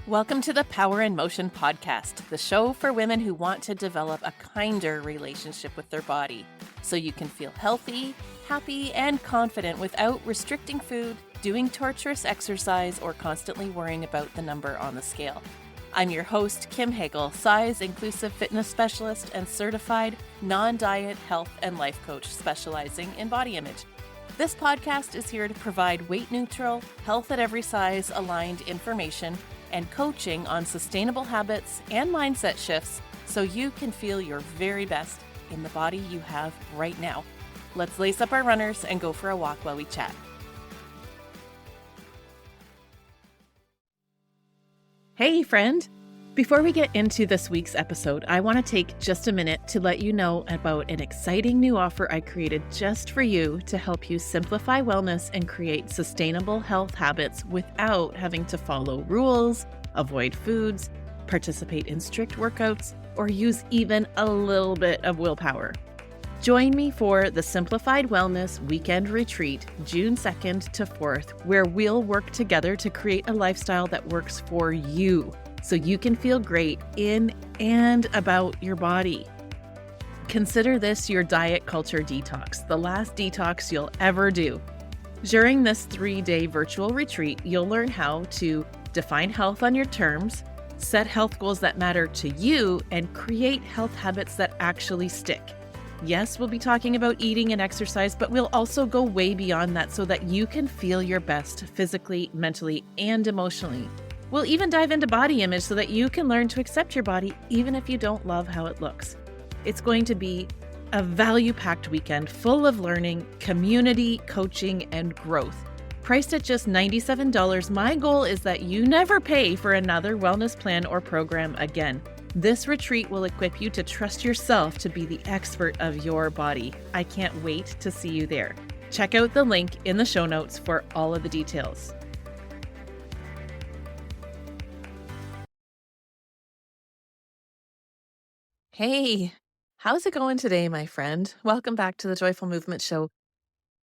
Welcome to the Power in Motion podcast, the show for women who want to develop a kinder relationship with their body so you can feel healthy, happy, and confident without restricting food, doing torturous exercise, or constantly worrying about the number on the scale. I'm your host, Kim Hagel, size inclusive fitness specialist and certified non-diet health and life coach specializing in body image. This podcast is here to provide weight-neutral, health at every size aligned information and coaching on sustainable habits and mindset shifts so you can feel your very best in the body you have right now. Let's lace up our runners and go for a walk while we chat. Hey, friend. Before we get into this week's episode, I want to take just a minute to let you know about an exciting new offer I created just for you to help you simplify wellness and create sustainable health habits without having to follow rules, avoid foods, participate in strict workouts, or use even a little bit of willpower. Join me for the Simplified Wellness Weekend Retreat, June 2nd to 4th, where we'll work together to create a lifestyle that works for you, so you can feel great in and about your body. Consider this your diet culture detox, the last detox you'll ever do. During this 3-day virtual retreat, you'll learn how to define health on your terms, set health goals that matter to you, and create health habits that actually stick. Yes, we'll be talking about eating and exercise, but we'll also go way beyond that so that you can feel your best physically, mentally, and emotionally. We'll even dive into body image so that you can learn to accept your body even if you don't love how it looks. It's going to be a value-packed weekend full of learning, community, coaching, and growth. Priced at just $97, my goal is that you never pay for another wellness plan or program again. This retreat will equip you to trust yourself to be the expert of your body. I can't wait to see you there. Check out the link in the show notes for all of the details. Hey, how's it going today, my friend? Welcome back to the Joyful Movement Show.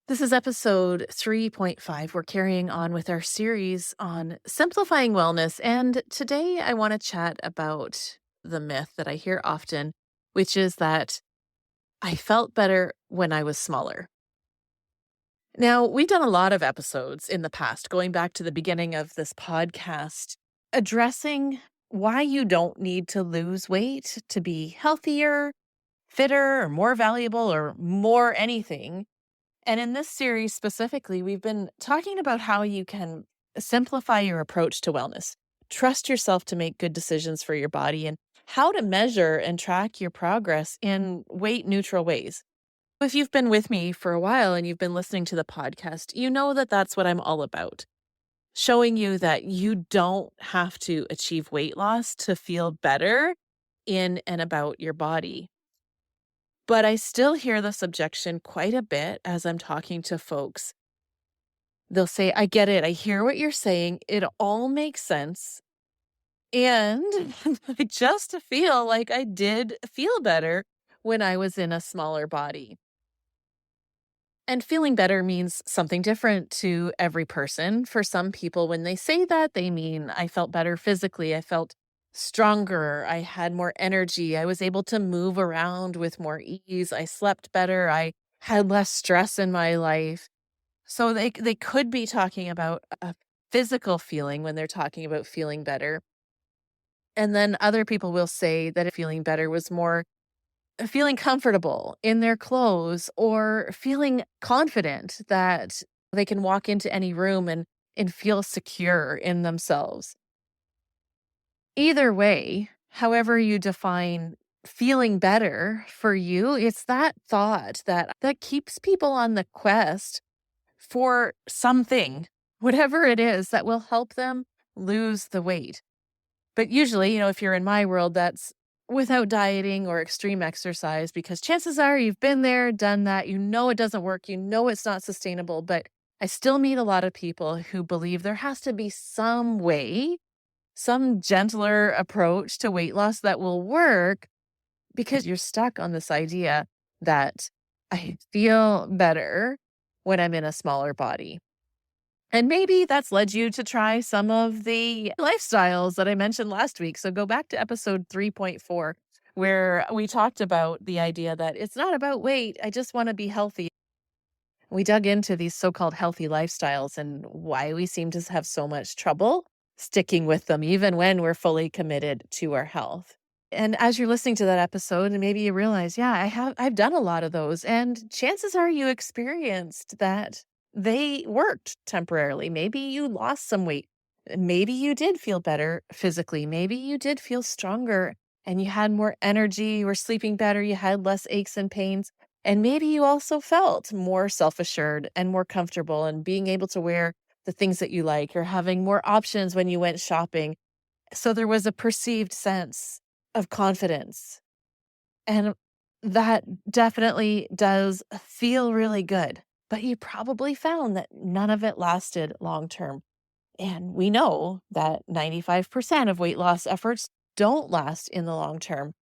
This is episode 3.5. We're carrying on with our series on simplifying wellness. And today I want to chat about the myth that I hear often, which is that I felt better when I was smaller. Now, we've done a lot of episodes in the past, going back to the beginning of this podcast, addressing why you don't need to lose weight to be healthier, fitter, or more valuable, or more anything. And in this series specifically, we've been talking about how you can simplify your approach to wellness, trust yourself to make good decisions for your body, and how to measure and track your progress in weight-neutral ways. If you've been with me for a while and you've been listening to the podcast, you know that that's what I'm all about. Showing you that you don't have to achieve weight loss to feel better in and about your body. But I still hear this objection quite a bit as I'm talking to folks. They'll say, I get it. I hear what you're saying. It all makes sense. And I just feel like I did feel better when I was in a smaller body. And feeling better means something different to every person. For some people, when they say that, they mean I felt better physically. I felt stronger. I had more energy. I was able to move around with more ease. I slept better. I had less stress in my life. So they could be talking about a physical feeling when they're talking about feeling better. And then other people will say that feeling better was more feeling comfortable in their clothes or feeling confident that they can walk into any room and feel secure in themselves. Either way, however you define feeling better for you, it's that thought that keeps people on the quest for something, whatever it is that will help them lose the weight. But usually, if you're in my world, that's without dieting or extreme exercise, because chances are you've been there, done that, it doesn't work, it's not sustainable. But I still meet a lot of people who believe there has to be some way, some gentler approach to weight loss that will work, because you're stuck on this idea that I feel better when I'm in a smaller body. And maybe that's led you to try some of the lifestyles that I mentioned last week. So go back to episode 3.4, where we talked about the idea that it's not about weight. I just want to be healthy. We dug into these so called healthy lifestyles and why we seem to have so much trouble sticking with them, even when we're fully committed to our health. And as you're listening to that episode, and maybe you realize, yeah, I've done a lot of those. And chances are you experienced that they worked temporarily. Maybe you lost some weight. Maybe you did feel better physically. Maybe you did feel stronger and you had more energy, you were sleeping better, you had less aches and pains. And maybe you also felt more self assured and more comfortable and being able to wear the things that you like or having more options when you went shopping. So there was a perceived sense of confidence. And that definitely does feel really good. But you probably found that none of it lasted long term. And we know that 95% of weight loss efforts don't last in the long term.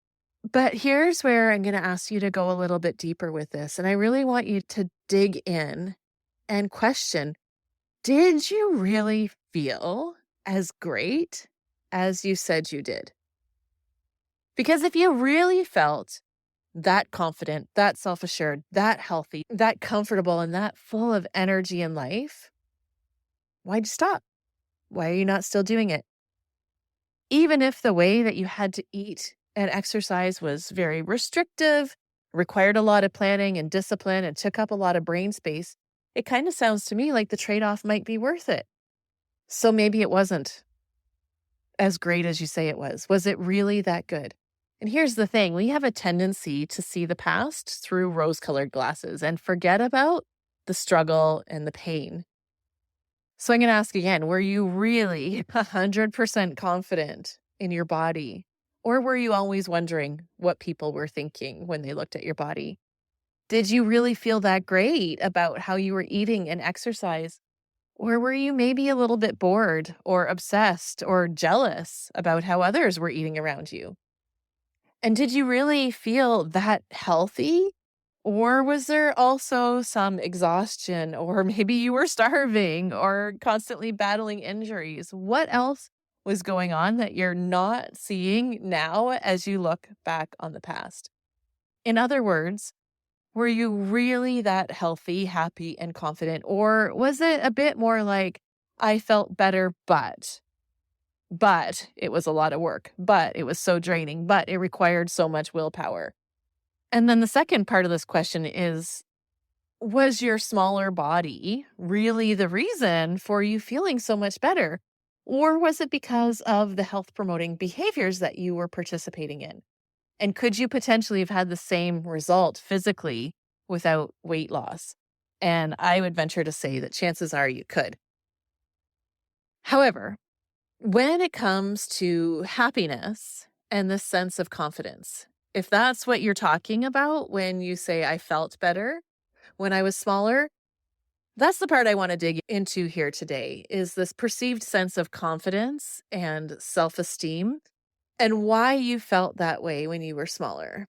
But here's where I'm going to ask you to go a little bit deeper with this. And I really want you to dig in and question, did you really feel as great as you said you did? Because if you really felt that confident, that self assured, that healthy, that comfortable, and that full of energy in life, why'd you stop? Why are you not still doing it? Even if the way that you had to eat and exercise was very restrictive, required a lot of planning and discipline, and took up a lot of brain space, it kind of sounds to me like the trade off might be worth it. So maybe it wasn't as great as you say it was. Was it really that good? And here's the thing, we have a tendency to see the past through rose colored glasses and forget about the struggle and the pain. So I'm going to ask again, were you really 100% confident in your body? Or were you always wondering what people were thinking when they looked at your body? Did you really feel that great about how you were eating and exercise? Or were you maybe a little bit bored or obsessed or jealous about how others were eating around you? And did you really feel that healthy? Or was there also some exhaustion, or maybe you were starving or constantly battling injuries? What else was going on that you're not seeing now as you look back on the past? In other words, were you really that healthy, happy, and confident? Or was it a bit more like, I felt better, but it was a lot of work, but it was so draining, but it required so much willpower? And then the second part of this question is, was your smaller body really the reason for you feeling so much better? Or was it because of the health promoting behaviors that you were participating in? And could you potentially have had the same result physically without weight loss? And I would venture to say that chances are you could. However, when it comes to happiness and this sense of confidence, if that's what you're talking about when you say, I felt better when I was smaller, that's the part I want to dig into here today is this perceived sense of confidence and self-esteem and why you felt that way when you were smaller.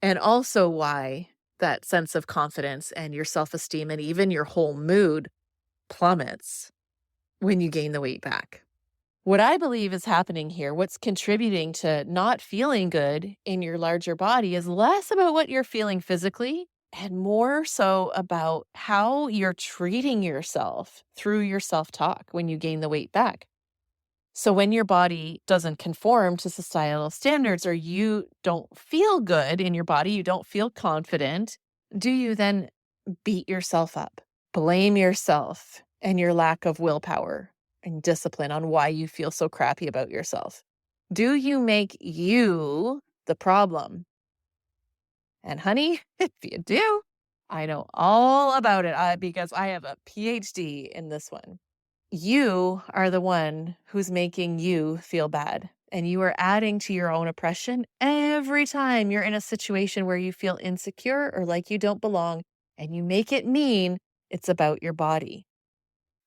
And also why that sense of confidence and your self-esteem and even your whole mood plummets when you gain the weight back. What I believe is happening here, what's contributing to not feeling good in your larger body is less about what you're feeling physically and more so about how you're treating yourself through your self-talk when you gain the weight back. So when your body doesn't conform to societal standards or you don't feel good in your body, you don't feel confident, do you then beat yourself up, blame yourself and your lack of willpower and discipline on why you feel so crappy about yourself? Do you make you the problem? And honey, if you do, I know all about it because I have a PhD in this one. You are the one who's making you feel bad. And you are adding to your own oppression every time you're in a situation where you feel insecure or like you don't belong, and you make it mean it's about your body.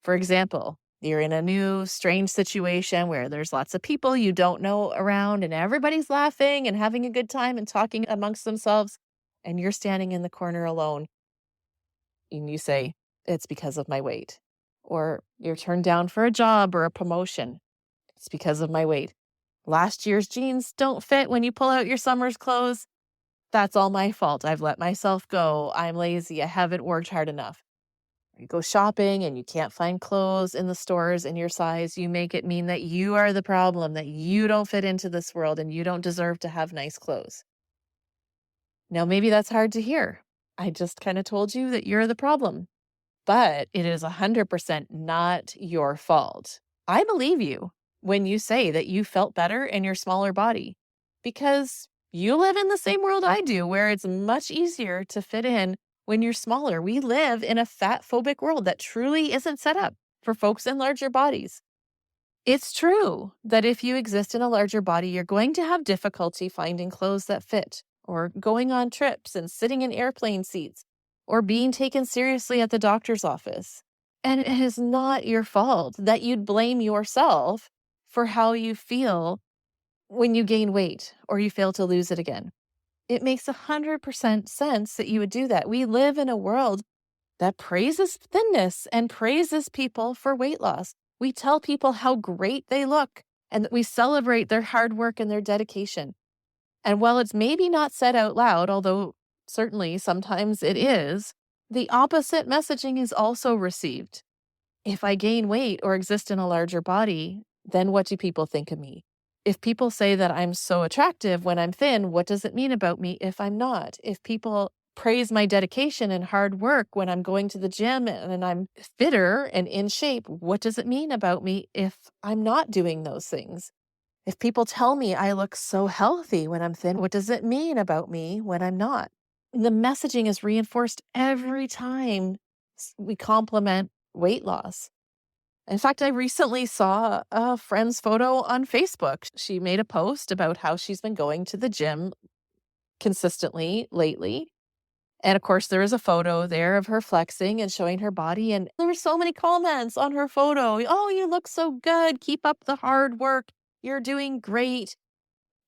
For example, you're in a new, strange situation where there's lots of people you don't know around, and everybody's laughing and having a good time and talking amongst themselves, and you're standing in the corner alone. And you say, it's because of my weight. or you're turned down for a job or a promotion. It's because of my weight. Last year's jeans don't fit when you pull out your summer's clothes. That's all my fault. I've let myself go. I'm lazy. I haven't worked hard enough. You go shopping and you can't find clothes in the stores in your size. You make it mean that you are the problem, that you don't fit into this world and you don't deserve to have nice clothes. Now, maybe that's hard to hear. I just kind of told you that you're the problem, but it is 100% not your fault. I believe you when you say that you felt better in your smaller body because you live in the same world I do, where it's much easier to fit in when you're smaller. We live in a fat phobic world that truly isn't set up for folks in larger bodies. It's true that if you exist in a larger body, you're going to have difficulty finding clothes that fit, or going on trips and sitting in airplane seats, or being taken seriously at the doctor's office. And it is not your fault that you'd blame yourself for how you feel when you gain weight or you fail to lose it again. It makes 100% sense that you would do that. We live in a world that praises thinness and praises people for weight loss. We tell people how great they look and that we celebrate their hard work and their dedication. And while it's maybe not said out loud, although certainly sometimes it is, the opposite messaging is also received. If I gain weight or exist in a larger body, then what do people think of me? If people say that I'm so attractive when I'm thin, what does it mean about me if I'm not? If people praise my dedication and hard work when I'm going to the gym and I'm fitter and in shape, what does it mean about me if I'm not doing those things? If people tell me I look so healthy when I'm thin, what does it mean about me when I'm not? The messaging is reinforced every time we compliment weight loss. In fact, I recently saw a friend's photo on Facebook. She made a post about how she's been going to the gym consistently lately. And of course, there is a photo there of her flexing and showing her body. And there were so many comments on her photo. Oh, you look so good. Keep up the hard work. You're doing great.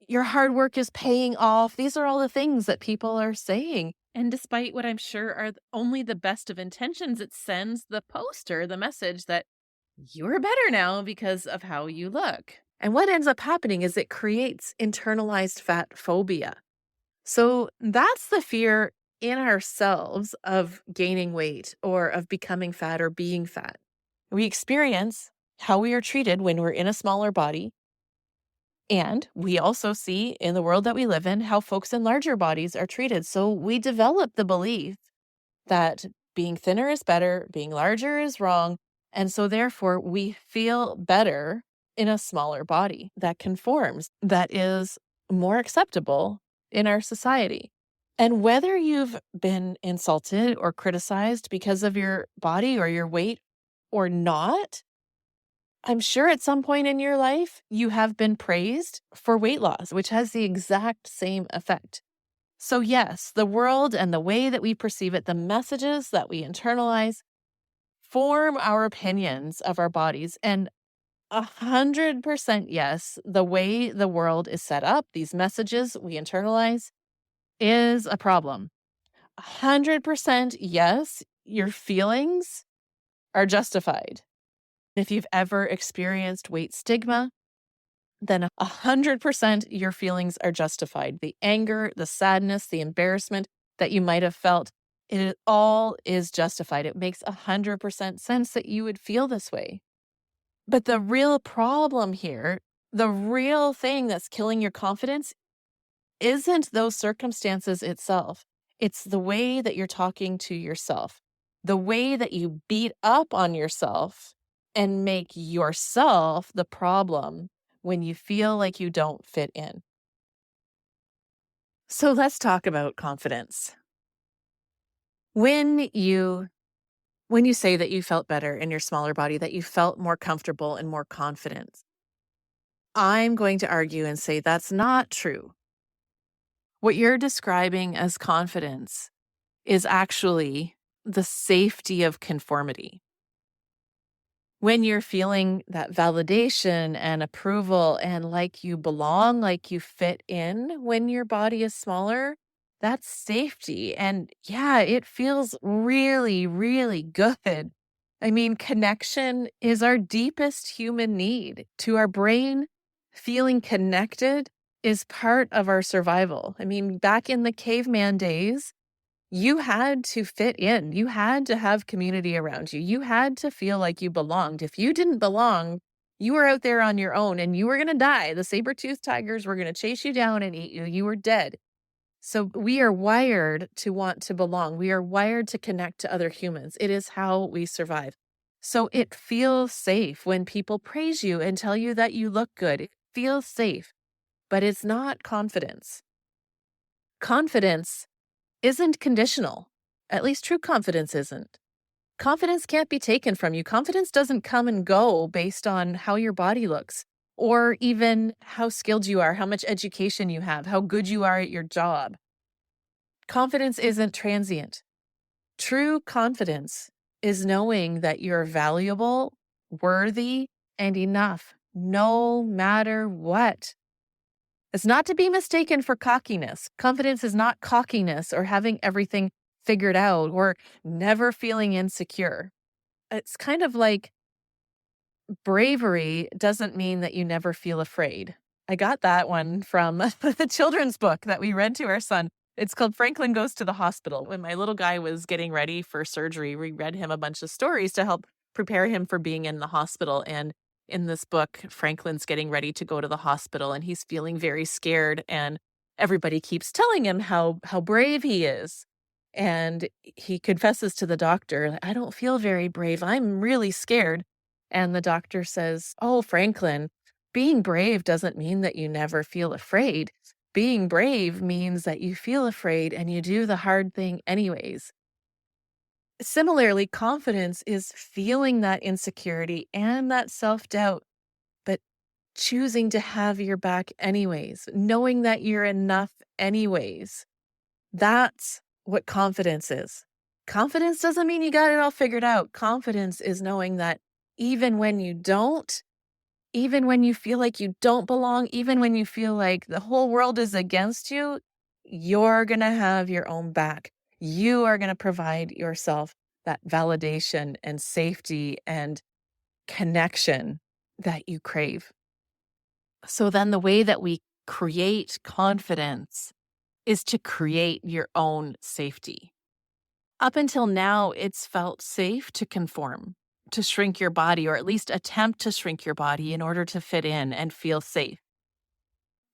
Your hard work is paying off. These are all the things that people are saying. And despite what I'm sure are only the best of intentions, it sends the poster the message that you're better now because of how you look. And what ends up happening is it creates internalized fat phobia. So that's the fear in ourselves of gaining weight or of becoming fat or being fat. We experience how we are treated when we're in a smaller body. And we also see in the world that we live in how folks in larger bodies are treated. So we develop the belief that being thinner is better, being larger is wrong. And so therefore we feel better in a smaller body that conforms, that is more acceptable in our society. And whether you've been insulted or criticized because of your body or your weight or not, I'm sure at some point in your life you have been praised for weight loss, which has the exact same effect. So, yes, the world and the way that we perceive it, the messages that we internalize, form our opinions of our bodies. And 100% yes, the way the world is set up, these messages we internalize, is a problem. 100% yes, your feelings are justified. If you've ever experienced weight stigma, then 100% your feelings are justified. The anger, the sadness, the embarrassment that you might have felt, it all is justified. It makes 100% sense that you would feel this way. But the real problem here, the real thing that's killing your confidence isn't those circumstances itself. It's the way that you're talking to yourself, the way that you beat up on yourself and make yourself the problem when you feel like you don't fit in. So let's talk about confidence. When you say that you felt better in your smaller body, that you felt more comfortable and more confident, I'm going to argue and say that's not true. What you're describing as confidence is actually the safety of conformity. When you're feeling that validation and approval and like you belong, like you fit in when your body is smaller, that's safety. And yeah, it feels really, really good. I mean, connection is our deepest human need. To our brain, feeling connected is part of our survival. I mean, back in the caveman days, you had to fit in. You had to have community around you. You had to feel like you belonged. If you didn't belong, you were out there on your own and you were going to die. The saber-toothed tigers were going to chase you down and eat you. You were dead. So we are wired to want to belong. We are wired to connect to other humans. It is how we survive. So it feels safe when people praise you and tell you that you look good. It feels safe, but it's not confidence. Confidence isn't conditional. At least true confidence isn't. Confidence can't be taken from you. Confidence doesn't come and go based on how your body looks or even how skilled you are, how much education you have, how good you are at your job. Confidence isn't transient. True confidence is knowing that you're valuable, worthy, and enough, no matter what. It's not to be mistaken for cockiness. Confidence is not cockiness or having everything figured out or never feeling insecure. It's kind of like bravery doesn't mean that you never feel afraid. I got that one from the children's book that we read to our son. It's called Franklin Goes to the Hospital. When my little guy was getting ready for surgery, we read him a bunch of stories to help prepare him for being in the hospital. And in this book, Franklin's getting ready to go to the hospital and he's feeling very scared. And everybody keeps telling him how brave he is. And he confesses to the doctor, I don't feel very brave. I'm really scared. And the doctor says, oh, Franklin, being brave doesn't mean that you never feel afraid. Being brave means that you feel afraid and you do the hard thing anyways. Similarly, confidence is feeling that insecurity and that self-doubt, but choosing to have your back anyways, knowing that you're enough anyways. That's what confidence is. Confidence doesn't mean you got it all figured out. Confidence is knowing that even when you don't, even when you feel like you don't belong, even when you feel like the whole world is against you, you're going to have your own back. You are going to provide yourself that validation and safety and connection that you crave. So then the way that we create confidence is to create your own safety. Up until now, it's felt safe to conform, to shrink your body, or at least attempt to shrink your body in order to fit in and feel safe.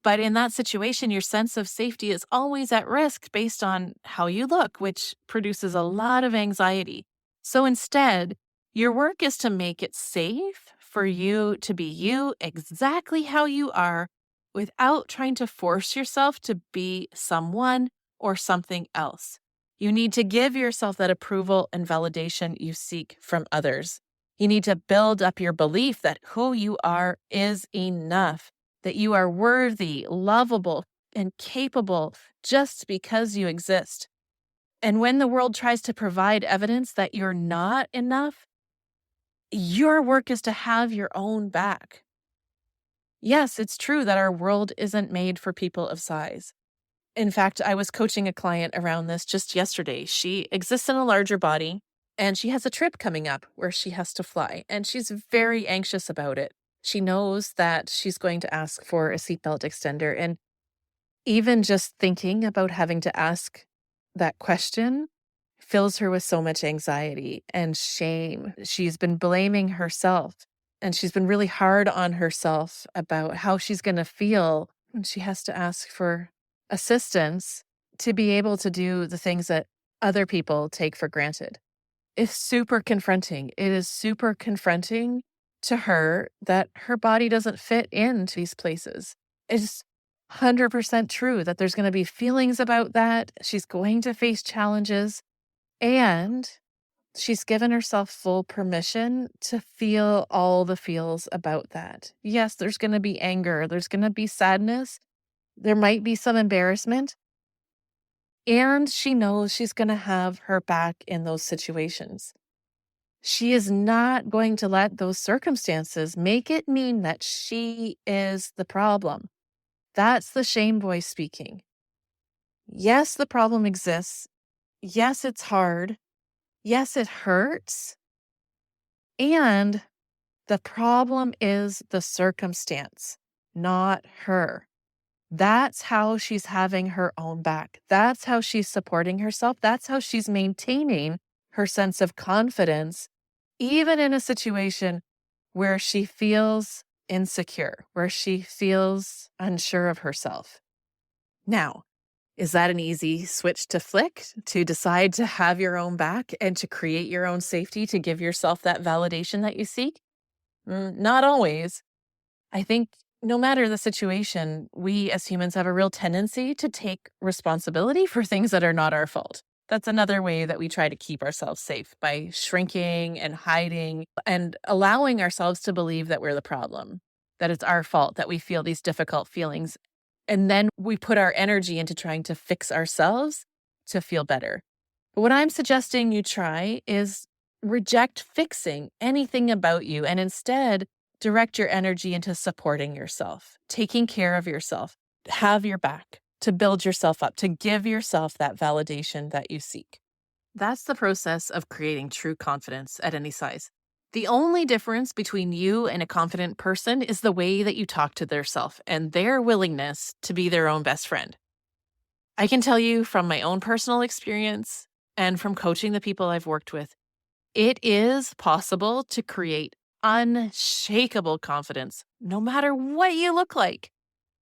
But in that situation, your sense of safety is always at risk based on how you look, which produces a lot of anxiety. So instead, your work is to make it safe for you to be you exactly how you are without trying to force yourself to be someone or something else. You need to give yourself that approval and validation you seek from others. You need to build up your belief that who you are is enough, that you are worthy, lovable, and capable just because you exist. And when the world tries to provide evidence that you're not enough, your work is to have your own back. Yes, it's true that our world isn't made for people of size. In fact, I was coaching a client around this just yesterday. She exists in a larger body and she has a trip coming up where she has to fly, and she's very anxious about it. She knows that she's going to ask for a seatbelt extender. And even just thinking about having to ask that question fills her with so much anxiety and shame. She's been blaming herself and she's been really hard on herself about how she's going to feel when she has to ask for assistance to be able to do the things that other people take for granted. It's super confronting. It is super confronting to her that her body doesn't fit into these places. It's 100% true that there's going to be feelings about that. She's going to face challenges, and she's given herself full permission to feel all the feels about that. Yes, there's going to be anger. There's going to be sadness. There might be some embarrassment. And she knows she's going to have her back in those situations. She is not going to let those circumstances make it mean that she is the problem. That's the shame voice speaking. Yes, the problem exists. Yes, it's hard. Yes, it hurts. And the problem is the circumstance, not her. That's how she's having her own back. That's how she's supporting herself. That's how she's maintaining her sense of confidence, even in a situation where she feels insecure, where she feels unsure of herself. Now, is that an easy switch to flick, to decide to have your own back and to create your own safety, to give yourself that validation that you seek? Not always. I think no matter the situation, we as humans have a real tendency to take responsibility for things that are not our fault. That's another way that we try to keep ourselves safe, by shrinking and hiding and allowing ourselves to believe that we're the problem, that it's our fault that we feel these difficult feelings. And then we put our energy into trying to fix ourselves to feel better. But what I'm suggesting you try is reject fixing anything about you and instead direct your energy into supporting yourself, taking care of yourself, have your back, to build yourself up, to give yourself that validation that you seek. That's the process of creating true confidence at any size. The only difference between you and a confident person is the way that you talk to their self and their willingness to be their own best friend. I can tell you from my own personal experience and from coaching the people I've worked with, it is possible to create unshakable confidence, no matter what you look like.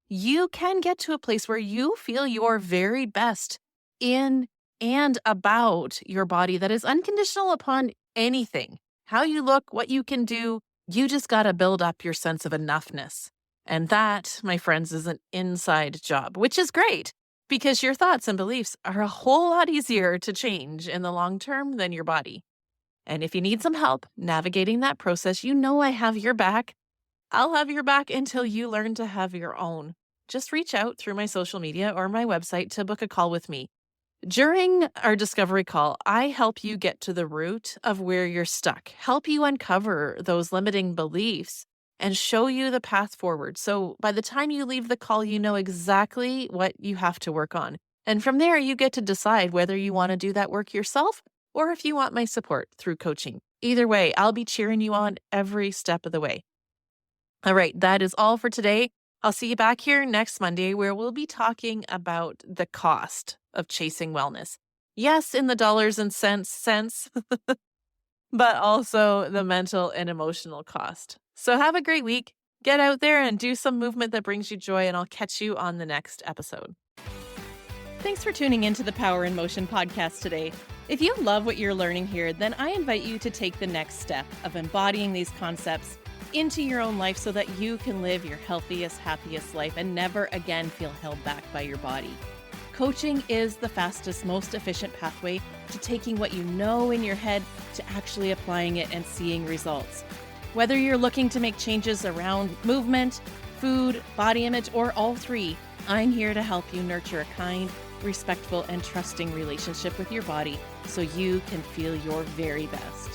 You can get to a place where you feel your very best in and about your body that is unconditional upon anything. How you look, what you can do, you just got to build up your sense of enoughness. And that, my friends, is an inside job, which is great because your thoughts and beliefs are a whole lot easier to change in the long term than your body. And if you need some help navigating that process, you know I have your back. I'll have your back until you learn to have your own. Just reach out through my social media or my website to book a call with me. During our discovery call, I help you get to the root of where you're stuck, help you uncover those limiting beliefs, and show you the path forward. So by the time you leave the call, you know exactly what you have to work on. And from there, you get to decide whether you want to do that work yourself or if you want my support through coaching. Either way, I'll be cheering you on every step of the way. All right, that is all for today. I'll see you back here next Monday where we'll be talking about the cost of chasing wellness. Yes, in the dollars and cents sense, but also the mental and emotional cost. So have a great week. Get out there and do some movement that brings you joy, and I'll catch you on the next episode. Thanks for tuning into the Power in Motion podcast today. If you love what you're learning here, then I invite you to take the next step of embodying these concepts into your own life so that you can live your healthiest, happiest life and never again feel held back by your body. Coaching is the fastest, most efficient pathway to taking what you know in your head to actually applying it and seeing results. Whether you're looking to make changes around movement, food, body image, or all three, I'm here to help you nurture a kind, respectful, and trusting relationship with your body so you can feel your very best.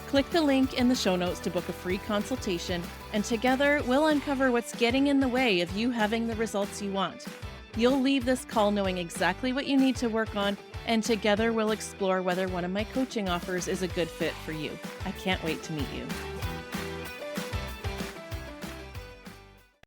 Click the link in the show notes to book a free consultation, and together we'll uncover what's getting in the way of you having the results you want. You'll leave this call knowing exactly what you need to work on, and together we'll explore whether one of my coaching offers is a good fit for you. I can't wait to meet you.